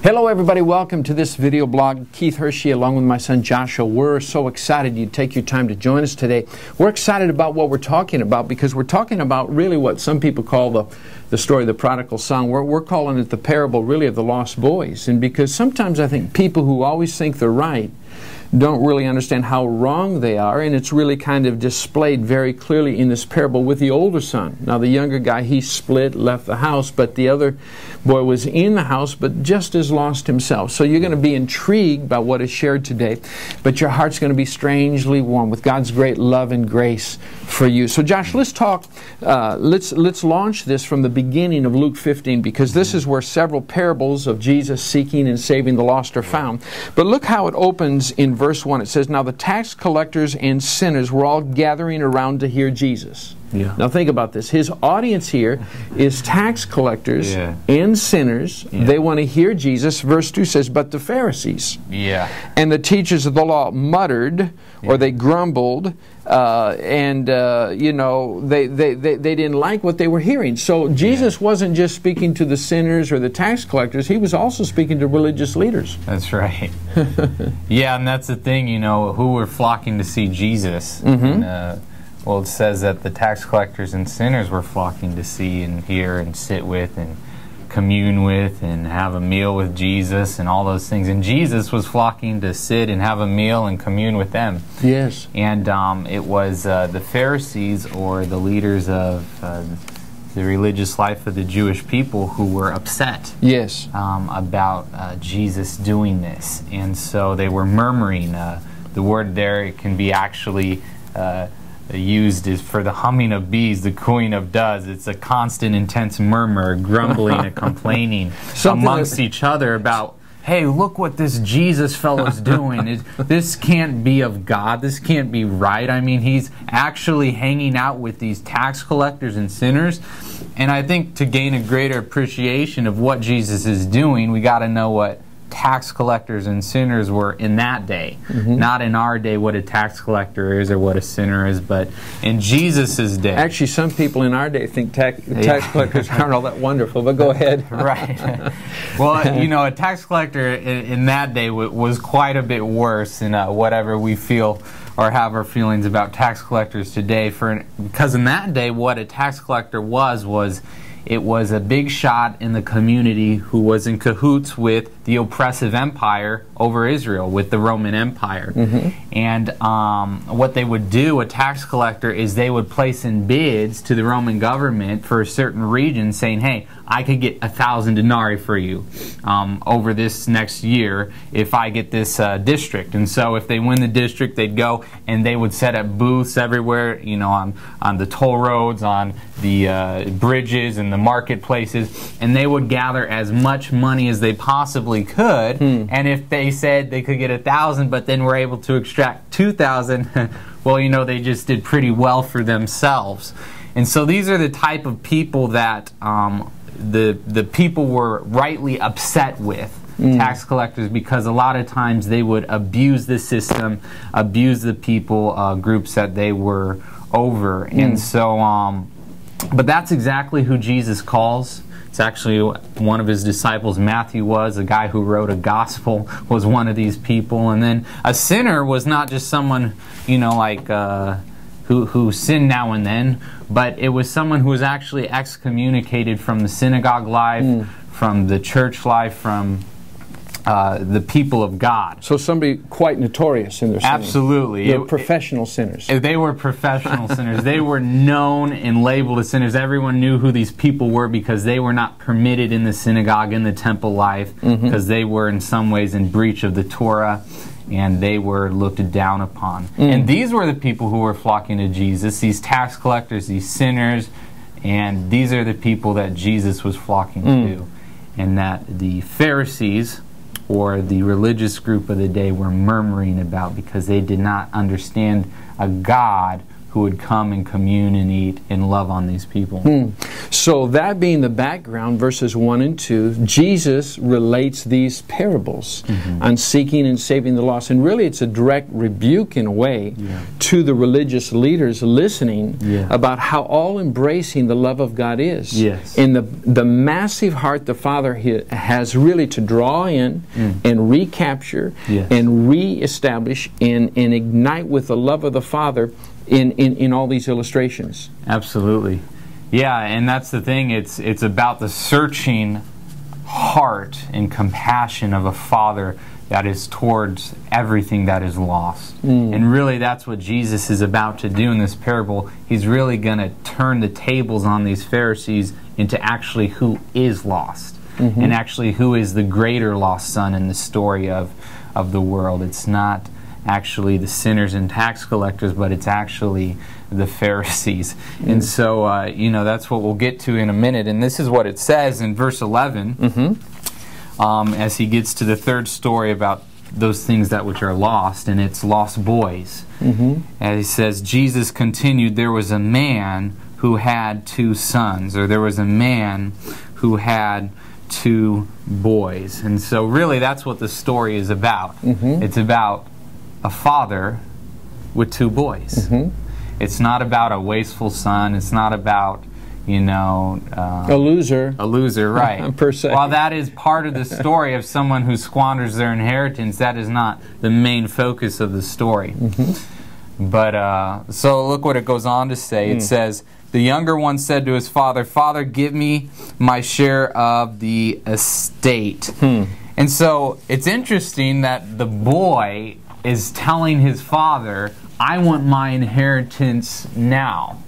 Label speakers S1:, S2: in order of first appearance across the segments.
S1: Hello everybody, welcome to this video blog. Keith Hershey along with my son Joshua. We're so excited you take your time to join us today. We're excited about what we're talking about because we're talking about really what some people call the story of the prodigal son. We're calling it the parable really of the lost boys. And because sometimes I think people who always think they're right don't really understand how wrong they are, and it's really kind of displayed very clearly in this parable with the older son. Now the younger guy, he split, left the house, but the other boy was in the house but just as lost himself. So you're going to be intrigued by what is shared today, but your heart's going to be strangely warm with God's great love and grace for you. So Josh, let's talk, let's launch this from the beginning of Luke 15, because this is where several parables of Jesus seeking and saving the lost are found. But look how it opens in verse 1. It says, "Now the tax collectors and sinners were all gathering around to hear Jesus." Yeah. Now think about this. His audience here is tax collectors and sinners. They want to hear Jesus. Verse 2 says, "But the Pharisees and the teachers of the law muttered," or they grumbled, you know, they didn't like what they were hearing. So Jesus wasn't just speaking to the sinners or the tax collectors. He was also speaking to religious leaders.
S2: That's right. Yeah, and that's the thing, you know, who were flocking to see Jesus. And, well, it says that the tax collectors and sinners were flocking to see and hear and sit with and commune with and have a meal with Jesus and all those things. And Jesus was flocking to sit and have a meal and commune with them.
S1: Yes.
S2: And it was the Pharisees, or the leaders of the religious life of the Jewish people, who were upset about Jesus doing this. And so they were murmuring. The word there, it can be actually used is for the humming of bees, the cooing of doves. It's a constant, intense murmur, grumbling and complaining amongst each other about, hey, look what this Jesus fellow's doing. This can't be of God. This can't be right. I mean, he's actually hanging out with these tax collectors and sinners. And I think to gain a greater appreciation of what Jesus is doing, we got to know what tax collectors and sinners were in that day. Not in our day what a tax collector is or what a sinner is, but in Jesus' day.
S1: Actually, some people in our day think tax collectors aren't all that wonderful, but go ahead.
S2: Right. Well, you know, a tax collector in that day was quite a bit worse than whatever we feel or have our feelings about tax collectors today. Because in that day, what a tax collector was it was a big shot in the community who was in cahoots with the oppressive empire over Israel, with the Roman Empire. And what they would do, a tax collector, is they would place in bids to the Roman government for a certain region saying, hey, I could get 1,000 denarii for you over this next year if I get this district. And so if they win the district, they'd go and they would set up booths everywhere, you know, on the toll roads, on the bridges and the marketplaces, and they would gather as much money as they possibly could. And if they said they could get 1,000 but then were able to extract 2,000, well, you know, they just did pretty well for themselves. And so these are the type of people that the people were rightly upset with, tax collectors, because a lot of times they would abuse the system, abuse the people groups that they were over. And so but that's exactly who Jesus calls. It's actually one of his disciples, Matthew, was a guy who wrote a gospel, was one of these people. And then a sinner was not just someone, you know, like who sinned now and then, but it was someone who was actually excommunicated from the synagogue life, from the church life, from the people of God.
S1: So somebody quite notorious in their sin.
S2: Absolutely.
S1: They were professional sinners.
S2: They were professional sinners. They were known and labeled as sinners. Everyone knew who these people were because they were not permitted in the synagogue, in the temple life, because they were in some ways in breach of the Torah, and they were looked down upon. And these were the people who were flocking to Jesus, these tax collectors, these sinners, and these are the people that Jesus was flocking to. And that the Pharisees, or the religious group of the day, were murmuring about because they did not understand a God who would come and commune and eat and love on these people.
S1: So that being the background, verses 1 and 2, Jesus relates these parables on seeking and saving the lost. And really it's a direct rebuke in a way to to the religious leaders listening
S2: Yeah.
S1: about how all-embracing the love of God is.
S2: Yes.
S1: And the massive heart the Father has really to draw in and recapture
S2: Yes.
S1: and reestablish and ignite with the love of the Father in all these illustrations.
S2: Absolutely. Yeah, and that's the thing. It's about the searching heart and compassion of a Father that is towards everything that is lost. And really that's what Jesus is about to do in this parable. He's really going to turn the tables on these Pharisees into actually who is lost. And actually who is the greater lost son in the story of the world. It's not actually the sinners and tax collectors, but it's actually the Pharisees. And so, you know, that's what we'll get to in a minute. And this is what it says in verse 11, as he gets to the third story about those things that which are lost, and it's lost boys. And he says, Jesus continued, there was a man who had 2 sons, or there was a man who had 2 boys. And so really that's what the story is about. It's about a father with 2 boys. It's not about a wasteful son. It's not about, you know,
S1: A loser.
S2: a loser, right?
S1: Per se.
S2: While that is part of the story of someone who squanders their inheritance, that is not the main focus of the story. But so look what it goes on to say. It says, the younger one said to his father, Father, give me my share of the estate. And so it's interesting that the boy is telling his father, I want my inheritance now.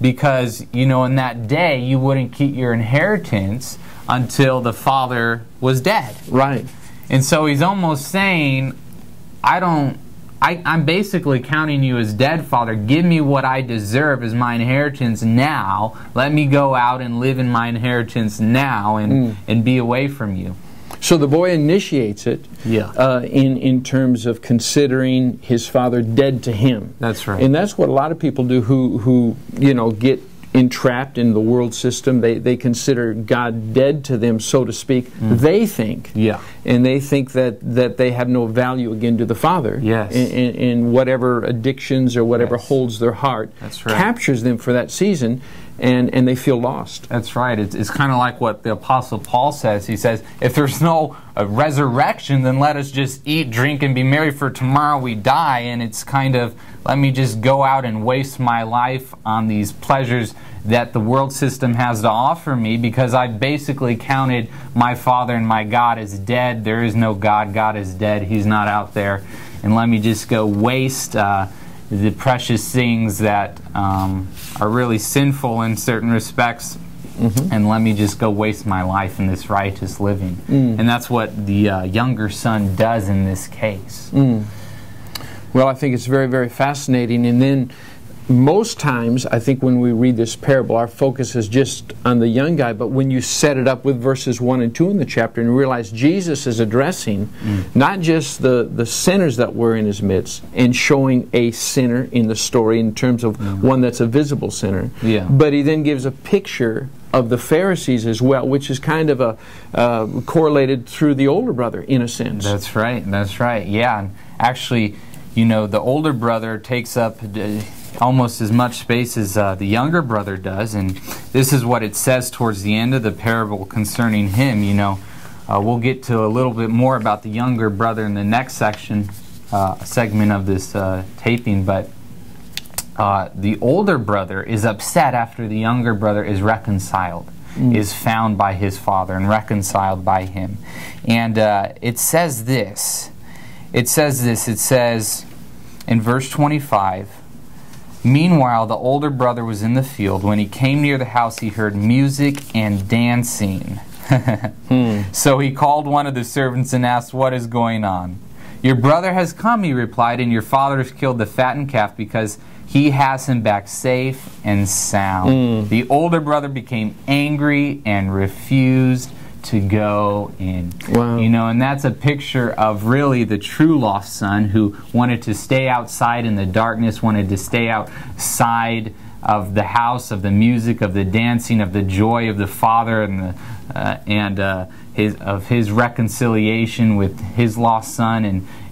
S2: Because, you know, in that day, you wouldn't keep your inheritance until the father was dead.
S1: Right.
S2: And so he's almost saying, I'm basically counting you as dead, Father. Give me what I deserve as my inheritance now. Let me go out and live in my inheritance now and be away from you.
S1: So the boy initiates it in terms of considering his father dead to him.
S2: That's right.
S1: And that's what a lot of people do who you know, get entrapped in the world system. They consider God dead to them, so to speak. They think. And they think that they have no value again to the Father.
S2: Yes.
S1: And whatever addictions or whatever holds their heart captures them for that season. And they feel lost.
S2: That's right. It's kind of like what the Apostle Paul says. He says, if there's no resurrection, then let us just eat, drink, and be merry, for tomorrow we die. And it's kind of, let me just go out and waste my life on these pleasures that the world system has to offer me, because I basically counted my Father and my God as dead. There is no God. God is dead. He's not out there. And let me just go waste the precious things that are really sinful in certain respects, and let me just go waste my life in this righteous living. And that's what the younger son does in this case.
S1: Well, I think it's very, very fascinating. And then most times, I think when we read this parable, our focus is just on the young guy. But when you set it up with verses 1 and 2 in the chapter and realize Jesus is addressing not just the sinners that were in his midst and showing a sinner in the story in terms of one that's a visible sinner, but he then gives a picture of the Pharisees as well, which is kind of a correlated through the older brother in a sense.
S2: That's right. That's right. Yeah. And actually, you know, the older brother takes up almost as much space as the younger brother does, and this is what it says towards the end of the parable concerning him. You know, we'll get to a little bit more about the younger brother in the next segment of this taping, but the older brother is upset after the younger brother is reconciled, is found by his father and reconciled by him. And it says this. It says in verse 25, meanwhile, the older brother was in the field. When he came near the house, he heard music and dancing. So he called one of the servants and asked, what is going on? Your brother has come, he replied, and your father has killed the fattened calf because he has him back safe and sound. The older brother became angry and refused to go in.
S1: Wow.
S2: You know, and that's a picture of really the true lost son who wanted to stay outside in the darkness, wanted to stay outside of the house, of the music, of the dancing, of the joy of the father and and his reconciliation with his lost son,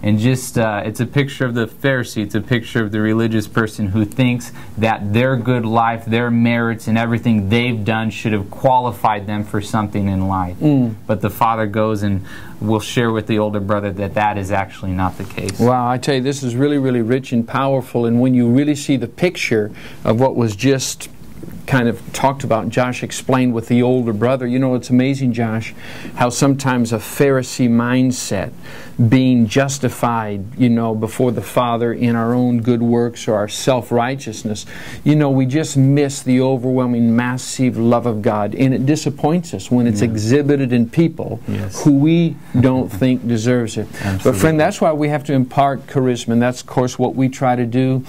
S2: and just it's a picture of the Pharisee. It's a picture of the religious person who thinks that their good life, their merits, and everything they've done should have qualified them for something in life. But the father goes and will share with the older brother that that is actually not the case.
S1: Wow, I tell you, this is really, really rich and powerful. And when you really see the picture of what was just kind of talked about, Josh explained with the older brother. You know, it's amazing, Josh, how sometimes a Pharisee mindset, being justified, you know, before the Father in our own good works or our self-righteousness, you know, we just miss the overwhelming, massive love of God. And it disappoints us when it's exhibited in people who we don't think deserves it.
S2: Absolutely.
S1: But friend, that's why we have to impart charisma, and that's, of course, what we try to do.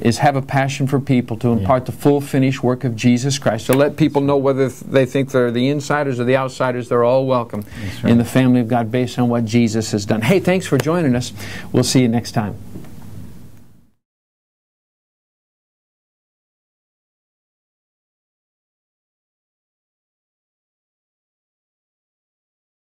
S1: Is have a passion for people, to impart the full finished work of Jesus Christ, to let people know whether they think they're the insiders or the outsiders, they're all welcome in the family of God based on what Jesus has done. Hey, thanks for joining us. We'll see you next time.